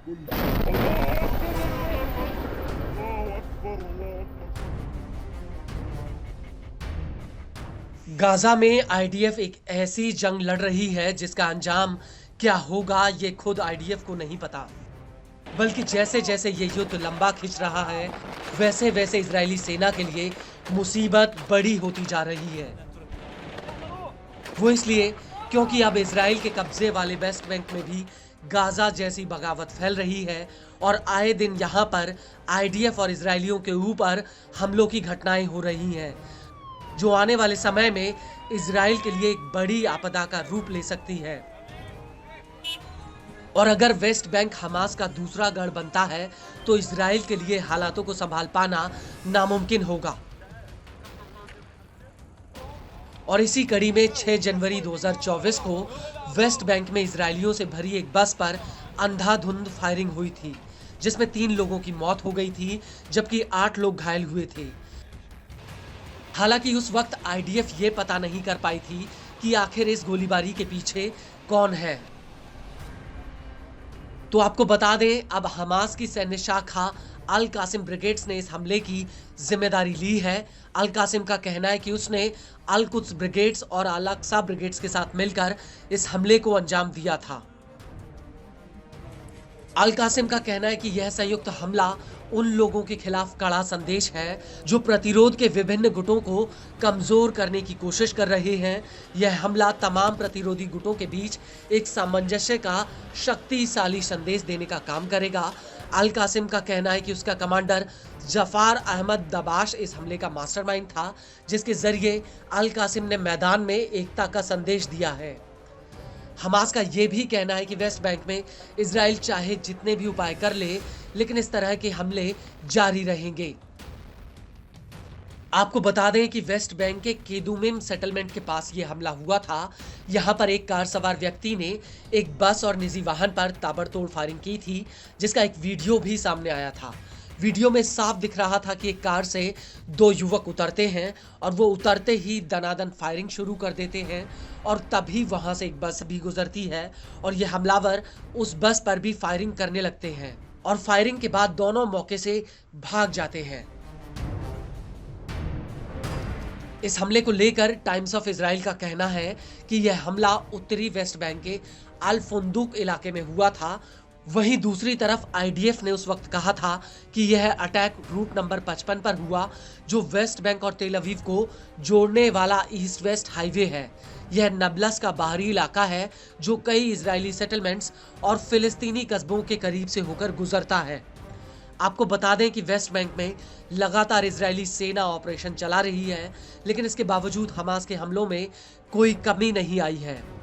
Gaza में IDF एक ऐसी जंग लड़ रही है जिसका अंजाम क्या होगा ये खुद आईडीएफ को नहीं पता। बल्कि जैसे जैसे ये युद्ध लंबा खिंच रहा है वैसे वैसे इजरायली सेना के लिए मुसीबत बड़ी होती जा रही है। वो इसलिए क्योंकि अब इजराइल के कब्जे वाले वेस्ट बैंक में भी गाजा जैसी बगावत फैल रही है और आए दिन यहाँ पर आईडीएफ और इजरायलियों के ऊपर हमलों की घटनाएं हो रही हैं जो आने वाले समय में इजराइल के लिए एक बड़ी आपदा का रूप ले सकती है। और अगर वेस्ट बैंक हमास का दूसरा गढ़ बनता है तो इजराइल के लिए हालातों को संभाल पाना नामुमकिन होगा। और इसी कड़ी में 6 जनवरी 2024 को वेस्ट बैंक में इजरायलियों से भरी एक बस पर अंधाधुंध फायरिंग हुई थी जिसमें 3 लोगों की मौत हो गई थी जबकि 8 लोग घायल हुए थे। हालांकि उस वक्त आईडीएफ ये पता नहीं कर पाई थी कि आखिर इस गोलीबारी के पीछे कौन है। तो आपको बता दें, अब हमास की सैन्य शाखा अल कासिम ब्रिगेड्स ने इस हमले की जिम्मेदारी ली है। अल कासिम का कहना है कि उसने अल कुद्स ब्रिगेड्स और अल अक्सा ब्रिगेड्स के साथ मिलकर इस हमले को अंजाम दिया था। अल कासिम का कहना है कि यह संयुक्त हमला उन लोगों के खिलाफ कड़ा संदेश है जो प्रतिरोध के विभिन्न गुटों को कमजोर करने की कोशिश कर रहे हैं। यह हमला तमाम प्रतिरोधी गुटों के बीच एक सामंजस्य का शक्तिशाली संदेश देने का काम करेगा। अल कासिम का कहना है कि उसका कमांडर जफार अहमद दबाश इस हमले का मास्टरमाइंड था जिसके जरिए अल कासिम ने मैदान में एकता का संदेश दिया है। हमास का यह भी कहना है कि वेस्ट बैंक में इजराइल चाहे जितने भी उपाय कर ले लेकिन इस तरह के हमले जारी रहेंगे। आपको बता दें कि वेस्ट बैंक के केदुमिम सेटलमेंट के पास यह हमला हुआ था। यहां पर एक कार सवार व्यक्ति ने एक बस और निजी वाहन पर ताबड़तोड़ फायरिंग की थी जिसका एक वीडियो भी सामने आया था। वीडियो में साफ दिख रहा था कि एक कार से 2 युवक उतरते हैं और वो उतरते ही दनादन फायरिंग शुरू कर देते हैं और तभी वहां से एक बस भी गुजरती है और ये हमलावर उस बस पर भी फायरिंग करने लगते हैं और फायरिंग के बाद दोनों मौके से भाग जाते हैं। इस हमले को लेकर टाइम्स ऑफ इजराइल का कहना है कि यह हमला उत्तरी वेस्ट बैंक के अल फुंदुक इलाके में हुआ था। वहीं दूसरी तरफ आईडीएफ ने उस वक्त कहा था कि यह अटैक रूट नंबर 55 पर हुआ जो वेस्ट बैंक और तेल अवीव को जोड़ने वाला ईस्ट वेस्ट हाईवे है। यह नबलस का बाहरी इलाका है जो कई इजरायली सेटलमेंट्स और फिलिस्तीनी कस्बों के करीब से होकर गुजरता है। आपको बता दें कि वेस्ट बैंक में लगातार इजरायली सेना ऑपरेशन चला रही है लेकिन इसके बावजूद हमास के हमलों में कोई कमी नहीं आई है।